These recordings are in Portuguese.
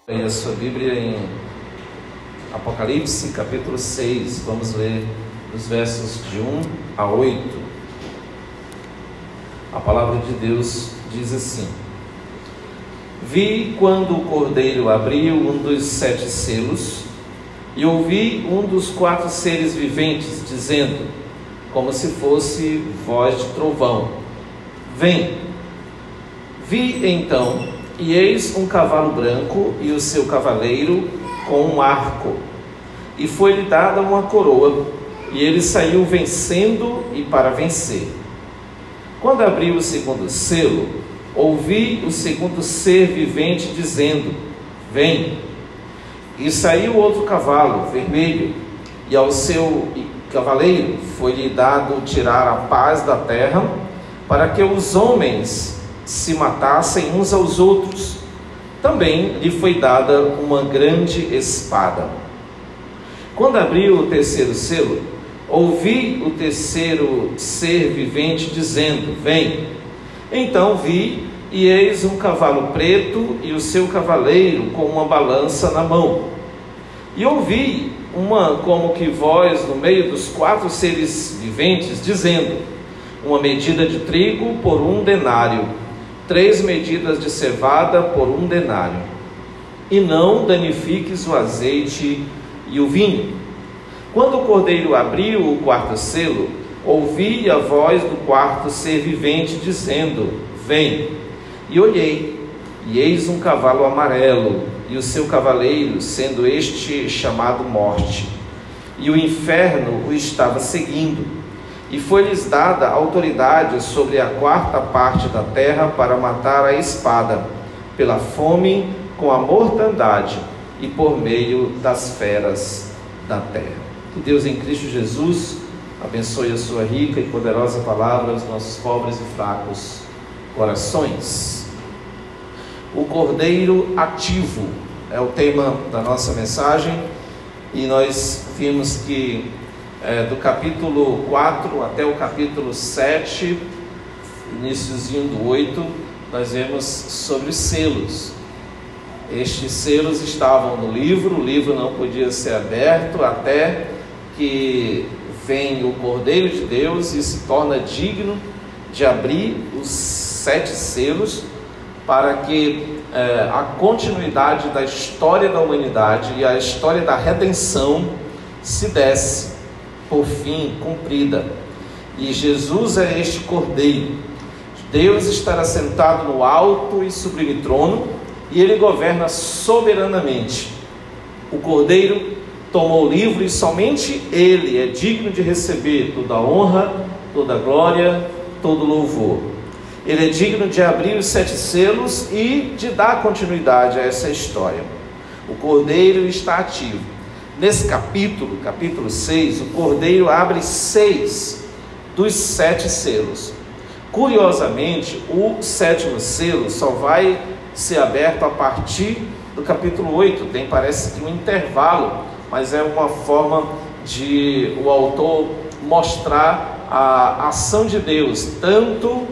Leia a sua Bíblia em Apocalipse, capítulo 6. Vamos ler os versos de 1 a 8. A palavra de Deus diz assim: Vi quando o Cordeiro abriu um dos 7 selos, e ouvi um dos 4 seres viventes dizendo, como se fosse voz de trovão: Vem! Vi então, e eis um cavalo branco e o seu cavaleiro com um arco, e foi-lhe dada uma coroa, e ele saiu vencendo e para vencer. Quando abriu o segundo selo, ouvi o segundo ser vivente dizendo: Vem! E saiu outro cavalo vermelho, e ao seu cavaleiro foi-lhe dado tirar a paz da terra, para que os homens se matassem uns aos outros. Também lhe foi dada uma grande espada. Quando abriu o terceiro selo, ouvi o terceiro ser vivente dizendo: Vem! Então vi, e eis um cavalo preto e o seu cavaleiro com uma balança na mão. E ouvi uma como que voz no meio dos 4 seres viventes dizendo: Uma medida de trigo por 1 denário, 3 medidas de cevada por 1 denário, e não danifiques o azeite e o vinho. Quando o Cordeiro abriu o 4º selo, ouvi a voz do 4º ser vivente dizendo: Vem! E olhei, e eis um cavalo amarelo, e o seu cavaleiro, sendo este chamado Morte, e o inferno o estava seguindo. E foi-lhes dada autoridade sobre a 4ª parte da terra para matar a espada, pela fome, com a mortandade e por meio das feras da terra. Que Deus em Cristo Jesus abençoe a sua rica e poderosa palavra aos nossos pobres e fracos corações. O Cordeiro ativo é o tema da nossa mensagem, e nós vimos que do capítulo 4 até o capítulo 7, iniciozinho do 8, nós vemos sobre os selos. Estes selos estavam no livro, o livro não podia ser aberto até que vem o Cordeiro de Deus e se torna digno de abrir os 7 selos, para que a continuidade da história da humanidade e a história da redenção se desse por fim cumprida. E Jesus é este Cordeiro. Deus estará sentado no alto e sublime trono, e ele governa soberanamente. O Cordeiro tomou o livro, e somente ele é digno de receber toda a honra, toda a glória, todo o louvor. Ele é digno de abrir os 7 selos e de dar continuidade a essa história. O Cordeiro está ativo. Nesse capítulo 6, o Cordeiro abre 6 dos 7 selos. Curiosamente, o 7º selo só vai ser aberto a partir do capítulo 8. Parece que um intervalo, mas é uma forma de o autor mostrar a ação de Deus, tanto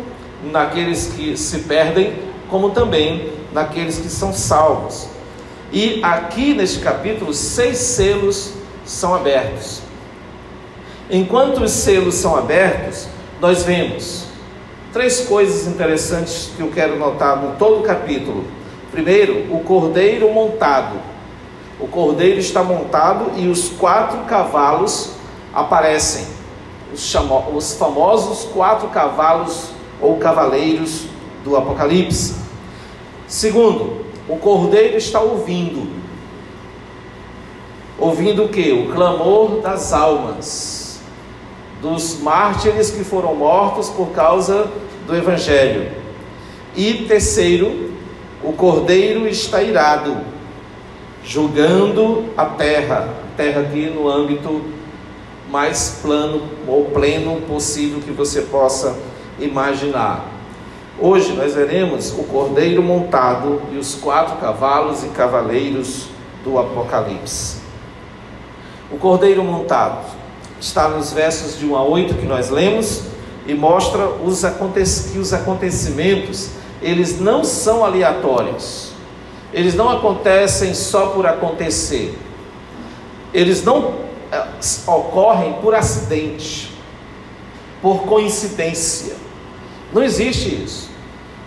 naqueles que se perdem, como também naqueles que são salvos. E aqui neste capítulo, 6 selos são abertos. Enquanto os selos são abertos, nós vemos 3 coisas interessantes que eu quero notar no todo o capítulo. Primeiro, o Cordeiro montado. O Cordeiro está montado e os 4 cavalos aparecem. Os famosos 4 cavalos ou cavaleiros do Apocalipse. Segundo, o Cordeiro está ouvindo. Ouvindo o quê? O clamor das almas, dos mártires que foram mortos por causa do Evangelho. E terceiro, o Cordeiro está irado, julgando a terra aqui no âmbito mais plano ou pleno possível que você possa imaginar. Hoje nós veremos o Cordeiro montado e os 4 cavalos e cavaleiros do Apocalipse. O Cordeiro montado está nos versos de 1 a 8 que nós lemos, e mostra que os acontecimentos, eles não são aleatórios. eles não acontecem só por acontecer. Eles não ocorrem por acidente, por coincidência. Não existe isso.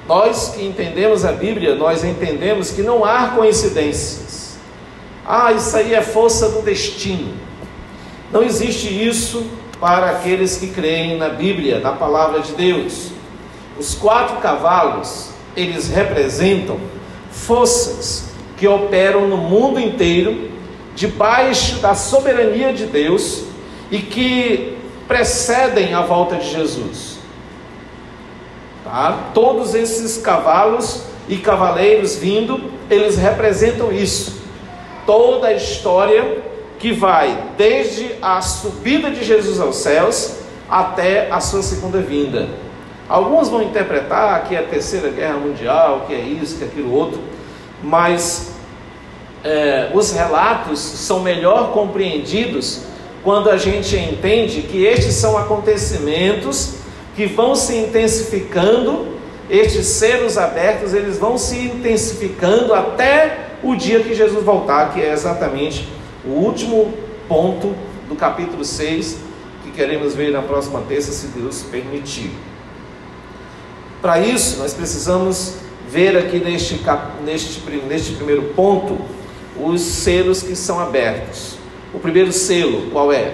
Nós que entendemos a Bíblia, nós entendemos que não há coincidências. Isso aí é força do destino. Não existe isso para aqueles que creem na Bíblia, na palavra de Deus. Os 4 cavalos, eles representam forças que operam no mundo inteiro, debaixo da soberania de Deus, e que precedem a volta de Jesus. Todos esses cavalos e cavaleiros vindo, eles representam isso. Toda a história que vai desde a subida de Jesus aos céus até a sua segunda vinda. Alguns vão interpretar que é a Terceira Guerra Mundial, que é isso, que é aquilo outro, mas os relatos são melhor compreendidos quando a gente entende que estes são acontecimentos que vão se intensificando. Estes selos abertos, eles vão se intensificando até o dia que Jesus voltar, que é exatamente o último ponto do capítulo 6, que queremos ver na próxima terça, se Deus permitir. Para isso, nós precisamos ver aqui neste primeiro ponto, os selos que são abertos. O primeiro selo, qual é?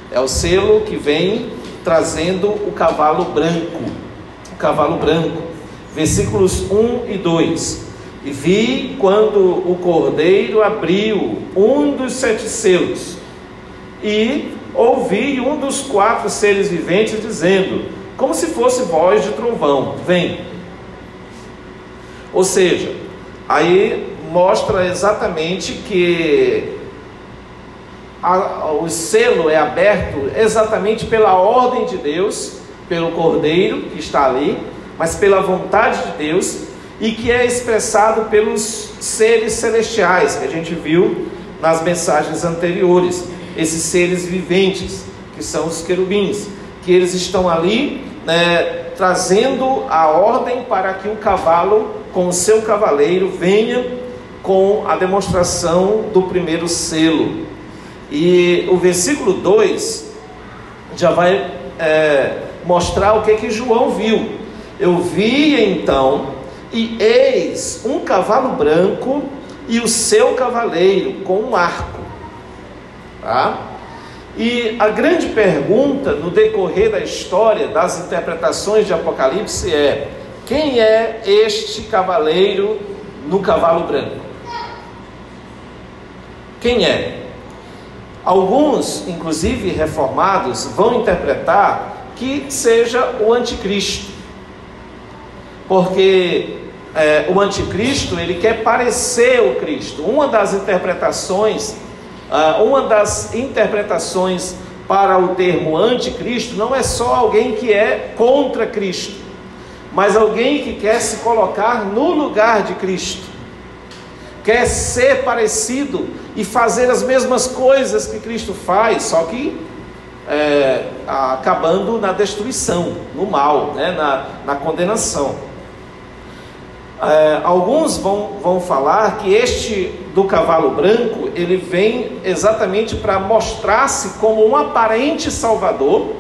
É o selo que vem trazendo o cavalo branco. O cavalo branco. Versículos 1 e 2. E vi quando o cordeiro abriu um dos 7 selos, e ouvi um dos 4 seres viventes dizendo, como se fosse voz de trovão, vem. Ou seja, aí mostra exatamente que o selo é aberto exatamente pela ordem de Deus, pelo cordeiro que está ali, mas pela vontade de Deus, e que é expressado pelos seres celestiais, que a gente viu nas mensagens anteriores, esses seres viventes, que são os querubins, que eles estão ali, trazendo a ordem para que o cavalo, com o seu cavaleiro, venha com a demonstração do primeiro selo. E o versículo 2 já vai mostrar o que João viu. Eu vi então, e eis um cavalo branco e o seu cavaleiro com um arco. E a grande pergunta no decorrer da história, das interpretações de Apocalipse é: quem é este cavaleiro no cavalo branco? Quem é? Alguns, inclusive reformados, vão interpretar que seja o anticristo, porque o anticristo, ele quer parecer o Cristo. Uma das interpretações para o termo anticristo não é só alguém que é contra Cristo, mas alguém que quer se colocar no lugar de Cristo, quer ser parecido e fazer as mesmas coisas que Cristo faz, só que acabando na destruição, no mal, na condenação. Alguns vão falar que este do cavalo branco, ele vem exatamente para mostrar-se como um aparente salvador,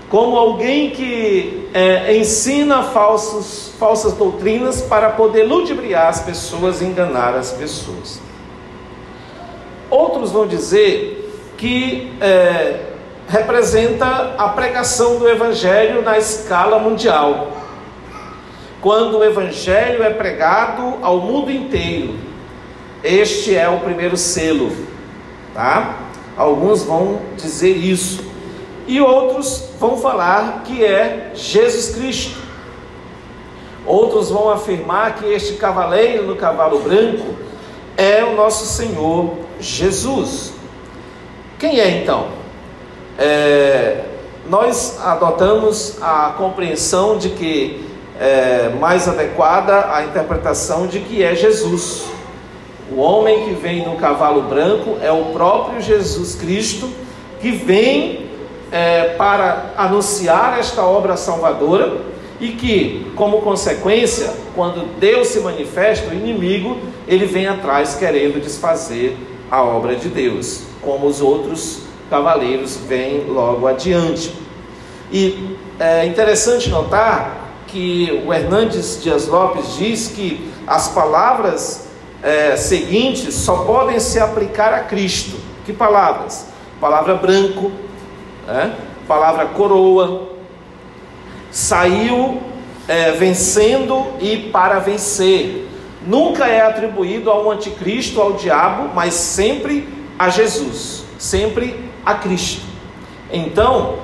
como alguém que ensina falsas doutrinas para poder ludibriar as pessoas, enganar as pessoas. Outros vão dizer que representa a pregação do Evangelho na escala mundial. Quando o Evangelho é pregado ao mundo inteiro, este é o primeiro selo, Alguns vão dizer isso, e outros vão falar que é Jesus Cristo. Outros vão afirmar que este cavaleiro no cavalo branco é o nosso Senhor Jesus. Quem é então? Nós adotamos a compreensão de que mais adequada a interpretação de que é Jesus. O homem que vem no cavalo branco é o próprio Jesus Cristo, que vem para anunciar esta obra salvadora, e que, como consequência, quando Deus se manifesta, o inimigo ele vem atrás querendo desfazer a obra de Deus, como os outros cavaleiros vêm logo adiante. E é interessante notar que o Hernandes Dias Lopes diz que as palavras seguintes só podem se aplicar a Cristo. Que palavras? Palavra branco, palavra coroa, saiu vencendo e para vencer. Nunca é atribuído ao anticristo, ao diabo, mas sempre a Jesus, sempre a Cristo. Então,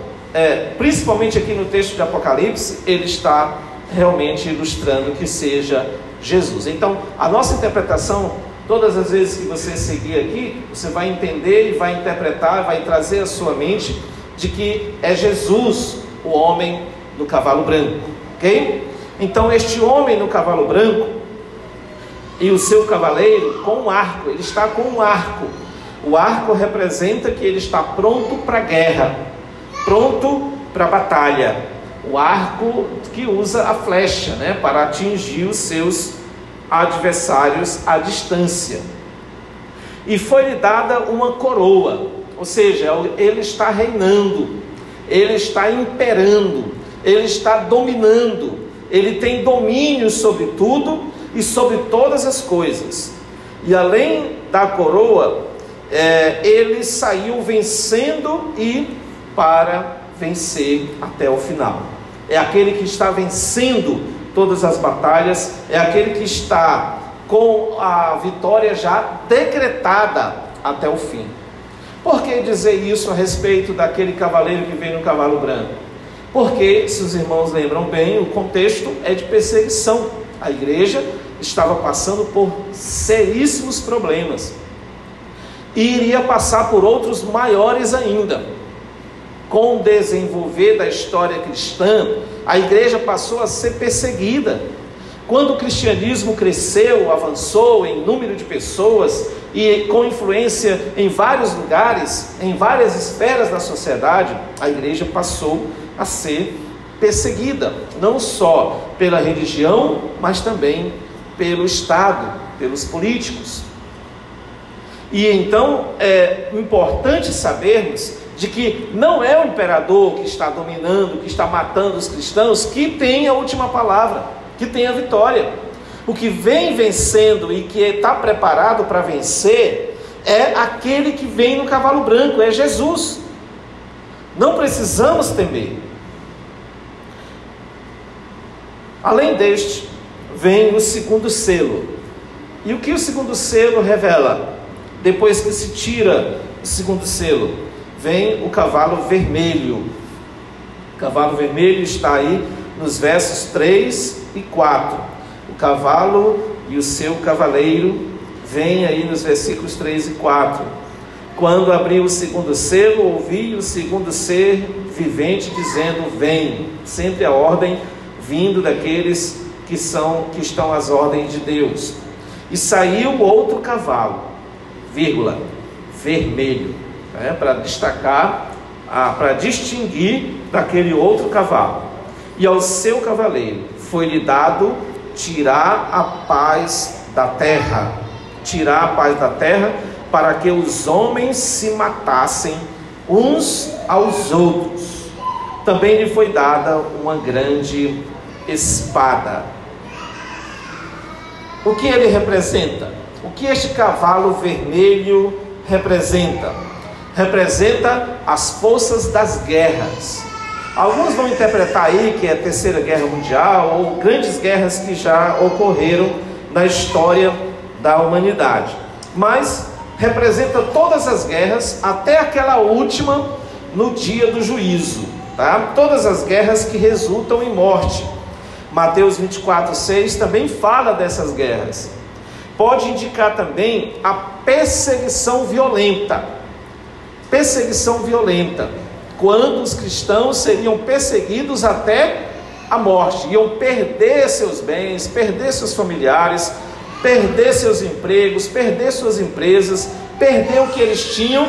principalmente aqui no texto de Apocalipse, ele está realmente ilustrando que seja Jesus. Então, a nossa interpretação, todas as vezes que você seguir aqui, você vai entender e vai interpretar, vai trazer à sua mente de que é Jesus o homem no cavalo branco, ok? Então, este homem no cavalo branco e o seu cavaleiro com um arco, ele está com um arco. O arco representa que ele está pronto para a guerra, pronto para a batalha. O arco que usa a flecha, para atingir os seus adversários à distância. E foi-lhe dada uma coroa, ou seja, ele está reinando, ele está imperando, ele está dominando, ele tem domínio sobre tudo e sobre todas as coisas. E além da coroa, ele saiu vencendo e para vencer até o final. É aquele que está vencendo todas as batalhas, é aquele que está com a vitória já decretada até o fim. Por que dizer isso a respeito daquele cavaleiro que vem no cavalo branco? Porque, se os irmãos lembram bem, o contexto é de perseguição. A igreja estava passando por seríssimos problemas e iria passar por outros maiores ainda. Com o desenvolver da história cristã, a igreja passou a ser perseguida. Quando o cristianismo cresceu, avançou em número de pessoas e com influência em vários lugares, em várias esferas da sociedade, a igreja passou a ser perseguida, não só pela religião, mas também pelo Estado, pelos políticos. E então é importante sabermos de que não é o imperador que está dominando, que está matando os cristãos, que tem a última palavra, que tem a vitória. O que vem vencendo e que está preparado para vencer é aquele que vem no cavalo branco, é Jesus. Não precisamos temer. Além deste, vem o segundo selo. E o que o segundo selo revela? Depois que se tira o segundo selo, vem o cavalo vermelho. O cavalo vermelho está aí nos versos 3 e 4. O cavalo e o seu cavaleiro vem aí nos versículos 3 e 4. Quando abriu o segundo selo, ouvi o segundo ser vivente dizendo: vem. Sempre a ordem vindo daqueles que estão às ordens de Deus. E saiu outro cavalo, vermelho, para destacar, para distinguir daquele outro cavalo. E ao seu cavaleiro foi-lhe dado tirar a paz da terra, para que os homens se matassem uns aos outros. Também lhe foi dada uma grande espada. O que ele representa? O que este cavalo vermelho representa? Representa as forças das guerras. Alguns vão interpretar aí que é a Terceira Guerra Mundial ou grandes guerras que já ocorreram na história da humanidade. Mas representa todas as guerras até aquela última no dia do juízo, tá? Todas as guerras que resultam em morte. Mateus 24:6 também fala dessas guerras. Pode indicar também a perseguição violenta. Perseguição violenta, quando os cristãos seriam perseguidos até a morte, iam perder seus bens, perder seus familiares, perder seus empregos, perder suas empresas, perder o que eles tinham,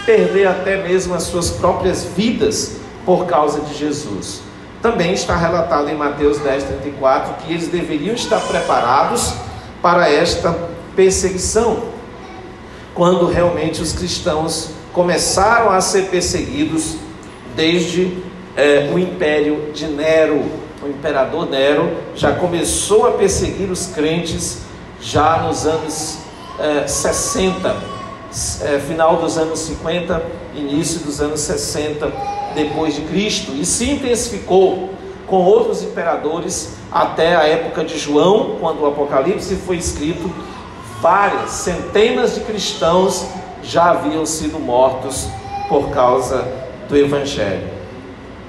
perder até mesmo as suas próprias vidas por causa de Jesus. Também está relatado em Mateus 10:34 que eles deveriam estar preparados para esta perseguição, quando realmente os cristãos começaram a ser perseguidos desde o império de Nero. O imperador Nero já começou a perseguir os crentes já nos anos 60, final dos anos 50, início dos anos 60 depois de Cristo, e se intensificou com outros imperadores até a época de João, quando o Apocalipse foi escrito. Várias centenas de cristãos já haviam sido mortos por causa do Evangelho.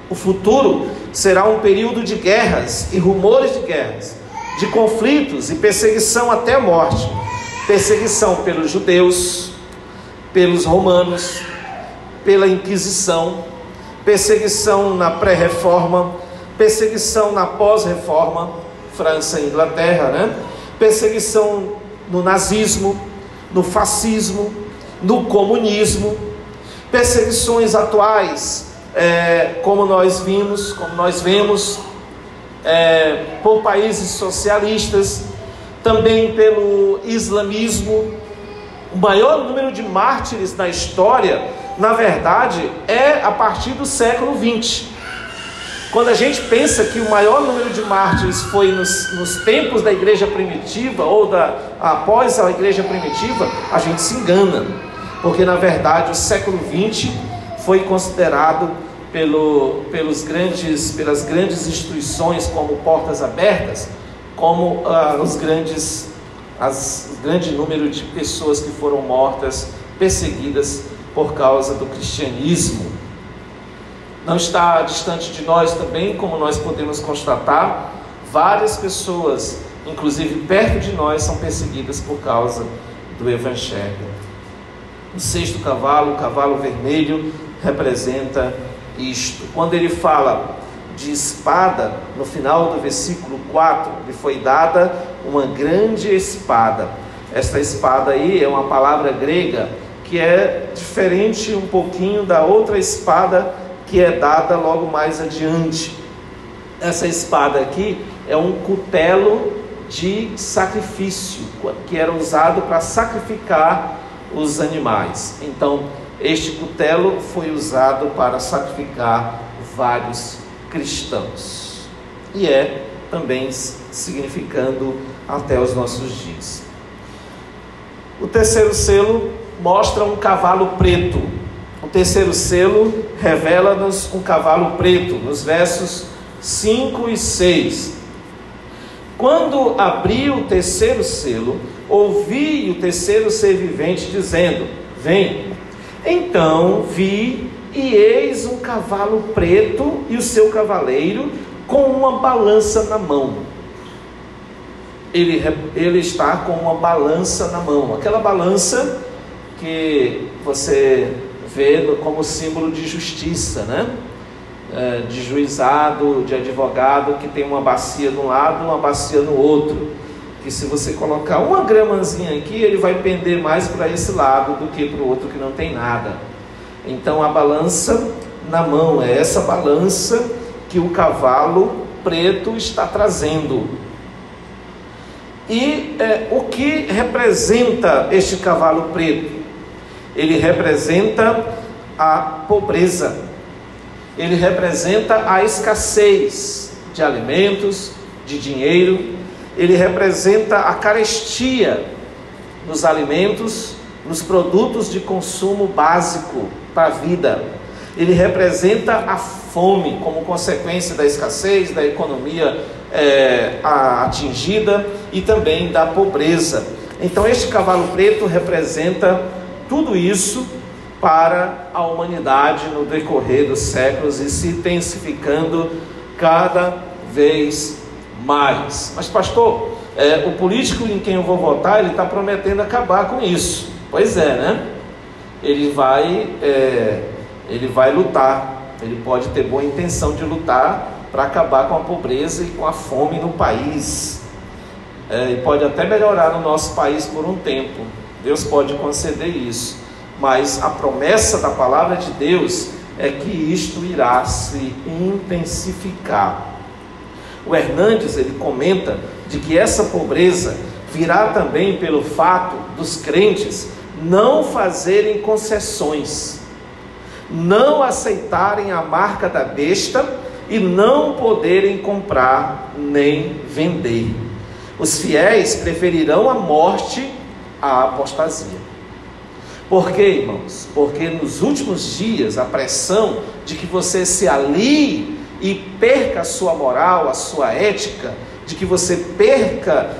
O futuro será um período de guerras e rumores de guerras, de conflitos e perseguição até a morte. Perseguição pelos judeus, pelos romanos, pela Inquisição, perseguição na pré-reforma, perseguição na pós-reforma, França e Inglaterra, né? Perseguição no nazismo, no fascismo, no comunismo, perseguições atuais, como nós vemos, por países socialistas, também pelo islamismo. O maior número de mártires na história, na verdade, é a partir do século XX. Quando a gente pensa que o maior número de mártires foi nos tempos da igreja primitiva, ou após a igreja primitiva, a gente se engana, porque na verdade o século XX foi considerado pelas grandes instituições como Portas Abertas, como o grande número de pessoas que foram mortas, perseguidas por causa do cristianismo. Não está distante de nós também, como nós podemos constatar, várias pessoas, inclusive perto de nós, são perseguidas por causa do Evangelho. O sexto cavalo, o cavalo vermelho, representa isto. Quando ele fala de espada, no final do versículo 4, lhe foi dada uma grande espada. Esta espada aí é uma palavra grega que é diferente um pouquinho da outra espada que é dada logo mais adiante. Essa espada aqui é um cutelo de sacrifício, que era usado para sacrificar os animais. Então, este cutelo foi usado para sacrificar vários cristãos, e também significando até os nossos dias. O terceiro selo mostra um cavalo preto. O terceiro selo revela-nos um cavalo preto, nos versos 5 e 6. Quando abri o terceiro selo, ouvi o terceiro ser vivente dizendo: vem. Então vi, e eis um cavalo preto e o seu cavaleiro com uma balança na mão. Ele está com uma balança na mão, aquela balança que você vê como símbolo de justiça, né? De juizado, de advogado, que tem uma bacia de um lado, uma bacia no outro, que se você colocar uma gramazinha aqui, ele vai pender mais para esse lado do que para o outro que não tem nada. Então a balança na mão, é essa balança que o cavalo preto está trazendo. E o que representa este cavalo preto? Ele representa a pobreza, ele representa a escassez de alimentos, de dinheiro, ele representa a carestia nos alimentos, nos produtos de consumo básico para a vida. Ele representa a fome como consequência da escassez, da economia atingida e também da pobreza. Então este cavalo preto representa tudo isso para a humanidade no decorrer dos séculos e se intensificando cada vez mais. Mas pastor, o político em quem eu vou votar, ele está prometendo acabar com isso. Pois é, né? Ele vai lutar, ele pode ter boa intenção de lutar para acabar com a pobreza e com a fome no país, e pode até melhorar no nosso país por um tempo. Deus pode conceder isso, mas a promessa da palavra de Deus é que isto irá se intensificar. O Hernandes, ele comenta de que essa pobreza virá também pelo fato dos crentes não fazerem concessões, não aceitarem a marca da besta e não poderem comprar nem vender. Os fiéis preferirão a morte à apostasia. Por quê, irmãos? Porque nos últimos dias a pressão de que você se alie e perca a sua moral, a sua ética, de que você perca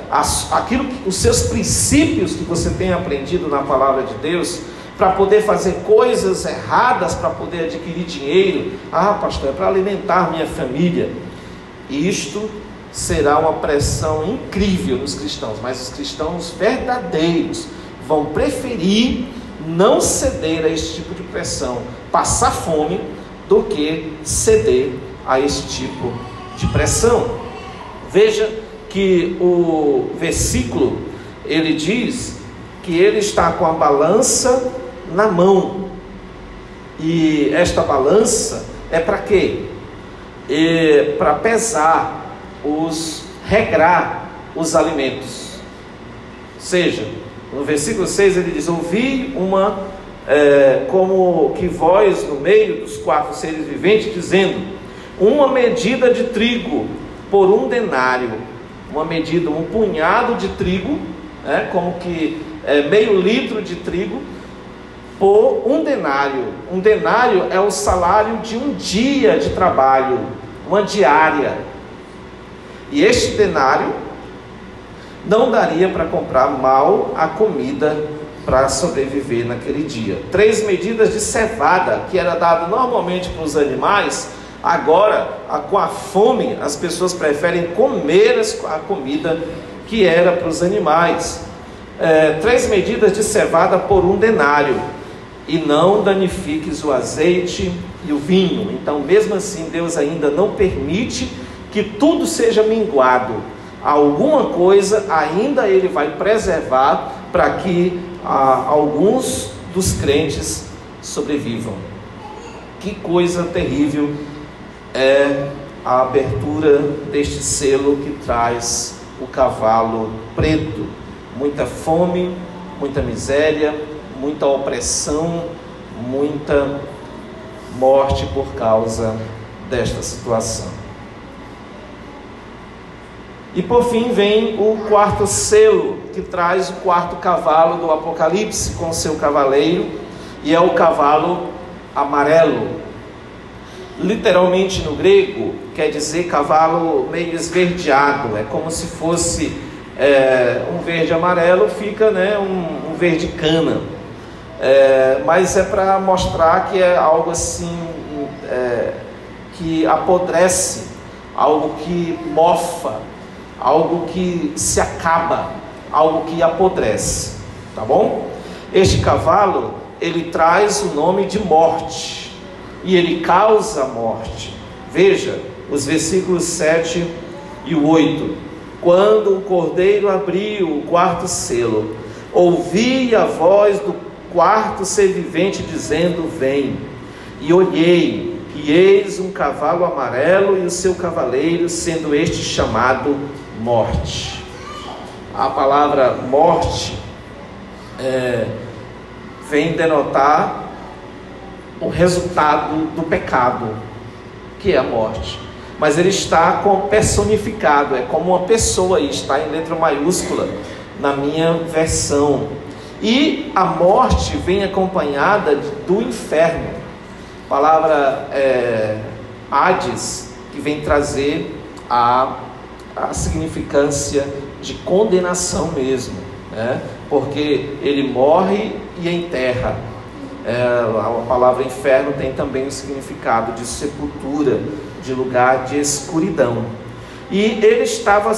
os seus princípios que você tem aprendido na palavra de Deus, para poder fazer coisas erradas, para poder adquirir dinheiro. Ah, pastor, é para alimentar minha família. Isto será uma pressão incrível nos cristãos, mas os cristãos verdadeiros vão preferir não ceder a esse tipo de pressão, passar fome, do que ceder a esse tipo de pressão. Veja que o versículo, ele diz que ele está com a balança na mão. E esta balança é para quê? Para pesar, regrar os alimentos. Ou seja, no versículo 6 ele diz: ouvi como que voz no meio dos 4 seres viventes, dizendo: uma medida de trigo por 1 denário. Uma medida, um punhado de trigo, como que meio litro de trigo, por 1 denário. 1 denário é o salário de um dia de trabalho, uma diária. E este denário não daria para comprar mal a comida para sobreviver naquele dia. 3 medidas de cevada, que era dado normalmente para os animais, agora, com a fome, as pessoas preferem comer a comida que era para os animais. 3 medidas de cevada por 1 denário. E não danifiques o azeite e o vinho. Então, mesmo assim, Deus ainda não permite que tudo seja minguado. Alguma coisa ainda Ele vai preservar para que alguns dos crentes sobrevivam. Que coisa terrível é a abertura deste selo que traz o cavalo preto. Muita fome, muita miséria, muita opressão, muita morte por causa desta situação. E por fim vem o 4º selo, que traz o 4º cavalo do Apocalipse com seu cavaleiro, e é o cavalo amarelo. Literalmente no grego quer dizer cavalo meio esverdeado, é como se fosse um verde amarelo, fica um verde cana, mas é para mostrar que é algo assim que apodrece, algo que mofa, algo que se acaba, algo que apodrece, tá bom? Este cavalo, ele traz o nome de morte, e ele causa morte. Veja os versículos 7 e 8. Quando o cordeiro abriu o 4º selo, ouvi a voz do 4º ser vivente dizendo: vem. E olhei, e eis um cavalo amarelo e o seu cavaleiro, sendo este chamado Morte. A palavra morte vem denotar o resultado do pecado, que é a morte. Mas ele está personificado, é como uma pessoa, aí está em letra maiúscula na minha versão. E a morte vem acompanhada do inferno. A palavra Hades, que vem trazer a significância de condenação mesmo, porque ele morre e enterra. A palavra inferno tem também o significado de sepultura, de lugar de escuridão. E ele estava,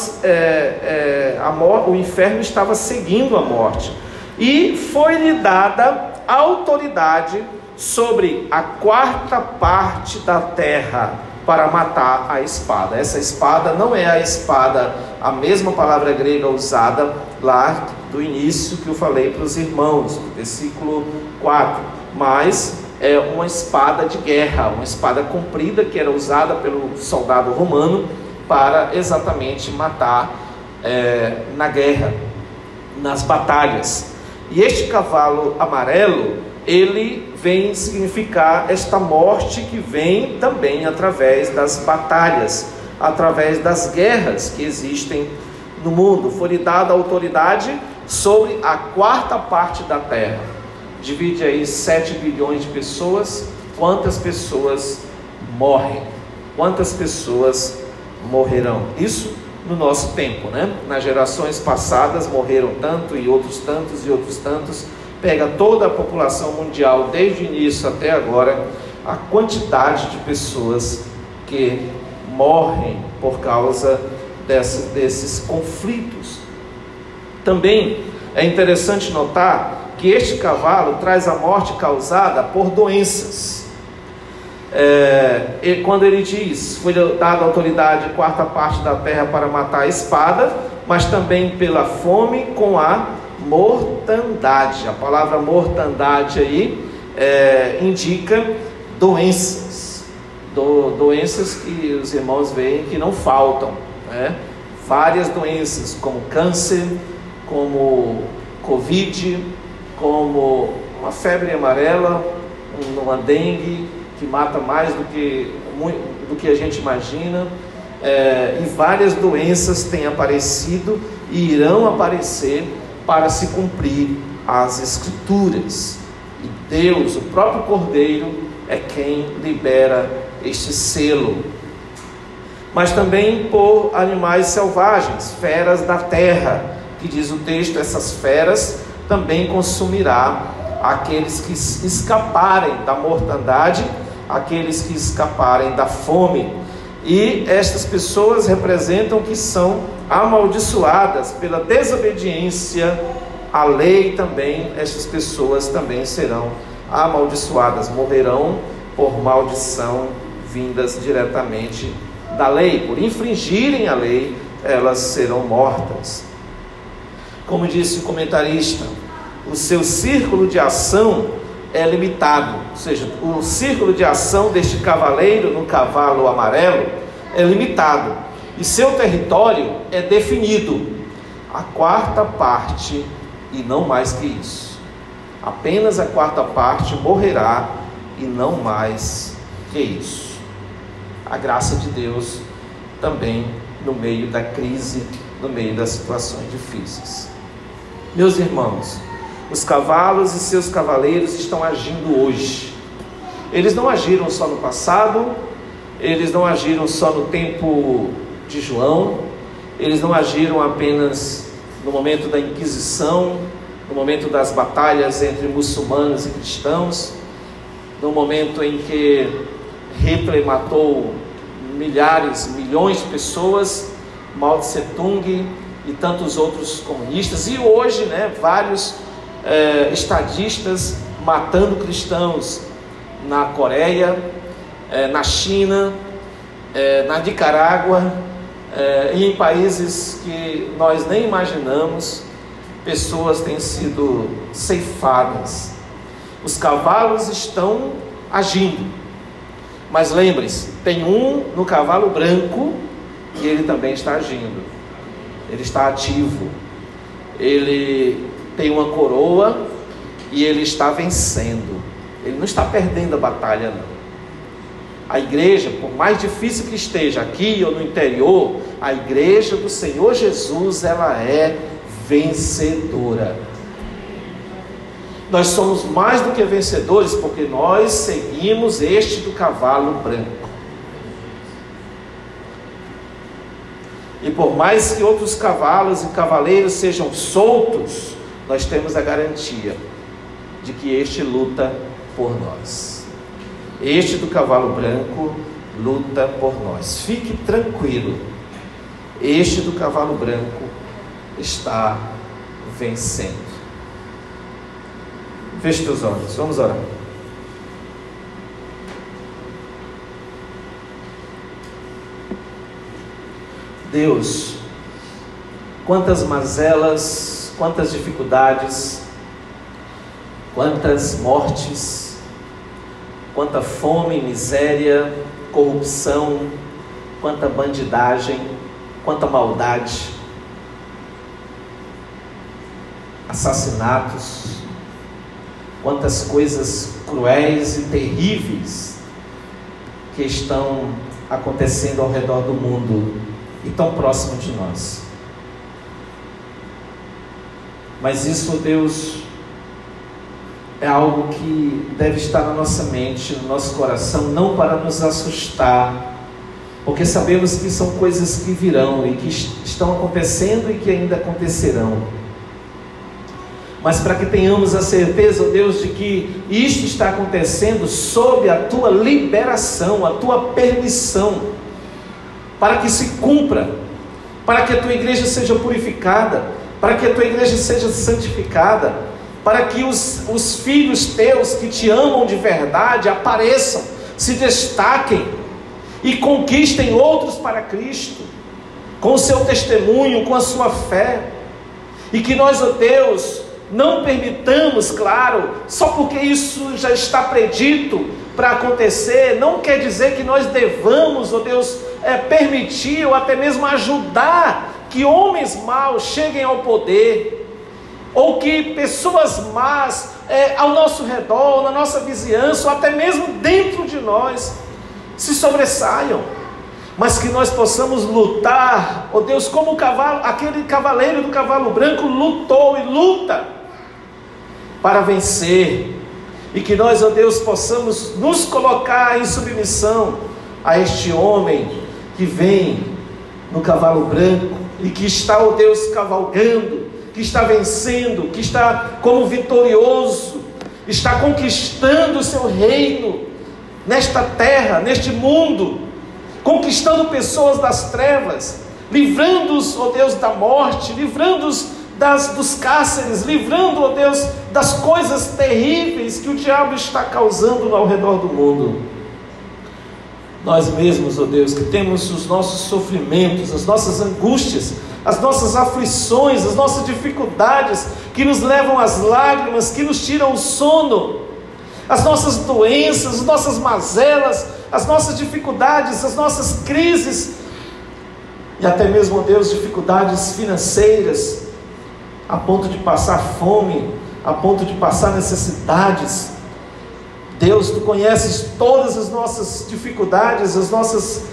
o inferno estava seguindo a morte, e foi-lhe dada autoridade sobre a 4ª parte da terra para matar a espada. Essa espada não é a espada, a mesma palavra grega usada lá do início que eu falei para os irmãos, no versículo 4, mas é uma espada de guerra, uma espada comprida que era usada pelo soldado romano para exatamente matar na guerra. nas batalhas. E este cavalo amarelo, ele vem significar esta morte que vem também através das batalhas, através das guerras que existem no mundo. Foi-lhe dada autoridade sobre a quarta parte da terra. Divide aí 7 bilhões de pessoas. Quantas pessoas morrem? Quantas pessoas morrerão? Isso no nosso tempo, né? Nas gerações passadas morreram tanto e outros tantos e outros tantos. Pega toda a população mundial desde o início até agora, a quantidade de pessoas que morrem por causa desses conflitos. Também é interessante notar que este cavalo traz a morte causada por doenças. Quando ele diz, foi dada autoridade, quarta parte da terra, para matar a espada, mas também pela fome com a mortandade. A palavra mortandade aí indica doenças, doenças que os irmãos veem que não faltam, né? Várias doenças, como câncer, como Covid, como uma febre amarela, uma dengue, que mata mais do que a gente imagina, e várias doenças têm aparecido e irão aparecer para se cumprir as Escrituras. E Deus, o próprio Cordeiro, é quem libera este selo. Mas também por animais selvagens, feras da terra, que diz o texto, essas feras também consumirá aqueles que escaparem da mortandade, aqueles que escaparem da fome. E estas pessoas representam que são amaldiçoadas pela desobediência à lei também. Estas pessoas também serão amaldiçoadas, morrerão por maldição vindas diretamente da lei. Por infringirem a lei, elas serão mortas. Como disse o comentarista, o seu círculo de ação é limitado, ou seja, o círculo de ação deste cavaleiro no cavalo amarelo é limitado, e seu território é definido, a quarta parte e não mais que isso. Apenas a quarta parte morrerá e não mais que isso. A graça de Deus também no meio da crise, no meio das situações difíceis. Meus irmãos, os cavalos e seus cavaleiros estão agindo hoje. Eles não agiram só no passado, eles não agiram só no tempo de João, eles não agiram apenas no momento da Inquisição, no momento das batalhas entre muçulmanos e cristãos, no momento em que Hitler matou milhares, milhões de pessoas, Mao Tse Tung e tantos outros comunistas, e hoje, vários estadistas matando cristãos na Coreia, na China, na Nicarágua, e em países que nós nem imaginamos, pessoas têm sido ceifadas. Os cavalos estão agindo, mas lembre-se, tem um no cavalo branco e ele também está agindo, ele está ativo, ele tem uma coroa e ele está vencendo, ele não está perdendo a batalha não. A igreja, por mais difícil que esteja aqui ou no interior, a igreja do Senhor Jesus, ela é vencedora. Nós somos mais do que vencedores, porque nós seguimos este do cavalo branco. E por mais que outros cavalos e cavaleiros sejam soltos, nós temos a garantia de que este luta por nós. Este do cavalo branco luta por nós. Fique tranquilo, este do cavalo branco está vencendo. Feche teus olhos, vamos orar. Deus, quantas mazelas, quantas dificuldades, quantas mortes, quanta fome, miséria, corrupção, quanta bandidagem, quanta maldade. assassinatos, quantas coisas cruéis e terríveis que estão acontecendo ao redor do mundo e tão próximo de nós. Mas isso, Deus, é algo que deve estar na nossa mente, no nosso coração, não para nos assustar, porque sabemos que são coisas que virão e que estão acontecendo e que ainda acontecerão, mas para que tenhamos a certeza, ó Deus, de que isto está acontecendo sob a Tua liberação, a Tua permissão, para que se cumpra, para que a Tua igreja seja purificada, para que a Tua igreja seja santificada, para que os filhos Teus que Te amam de verdade apareçam, se destaquem e conquistem outros para Cristo, com o seu testemunho, com a sua fé, e que nós, ó Deus, não permitamos, claro, só porque isso já está predito para acontecer, não quer dizer que nós devamos, ó Deus, permitir ou até mesmo ajudar que homens maus cheguem ao poder, ou que pessoas más ao nosso redor, na nossa vizinhança, ou até mesmo dentro de nós, se sobressaiam, mas que nós possamos lutar, ó Deus, como o cavalo, aquele cavaleiro do cavalo branco lutou e luta para vencer, e que nós, ó Deus, possamos nos colocar em submissão a este homem que vem no cavalo branco e que está, ó Deus, cavalgando, que está vencendo, que está como vitorioso, está conquistando o seu reino nesta terra, neste mundo, conquistando pessoas das trevas, livrando-os, ó Deus, da morte, livrando-os dos cárceres, livrando, ó Deus, das coisas terríveis que o diabo está causando ao redor do mundo. Nós mesmos, ó Deus, que temos os nossos sofrimentos, as nossas angústias, as nossas aflições, as nossas dificuldades, que nos levam às lágrimas, que nos tiram o sono, as nossas doenças, as nossas mazelas, as nossas dificuldades, as nossas crises, e até mesmo, ó Deus, dificuldades financeiras, a ponto de passar fome, a ponto de passar necessidades. Deus, Tu conheces todas as nossas dificuldades, as nossas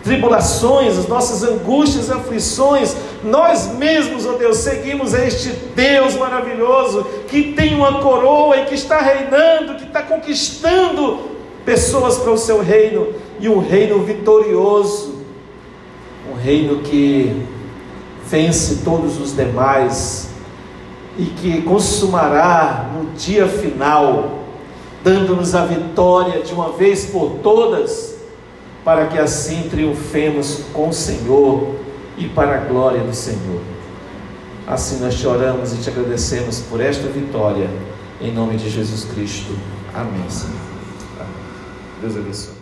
tribulações, as nossas angústias e aflições. Nós mesmos, ó Deus, seguimos a este Deus maravilhoso, que tem uma coroa e que está reinando, que está conquistando pessoas para o seu reino, e um reino vitorioso, um reino que vence todos os demais, e que consumará no dia final, dando-nos a vitória de uma vez por todas, para que assim triunfemos com o Senhor e para a glória do Senhor. Assim nós te oramos e te agradecemos por esta vitória, em nome de Jesus Cristo. Amém, Senhor. Amém. Deus abençoe.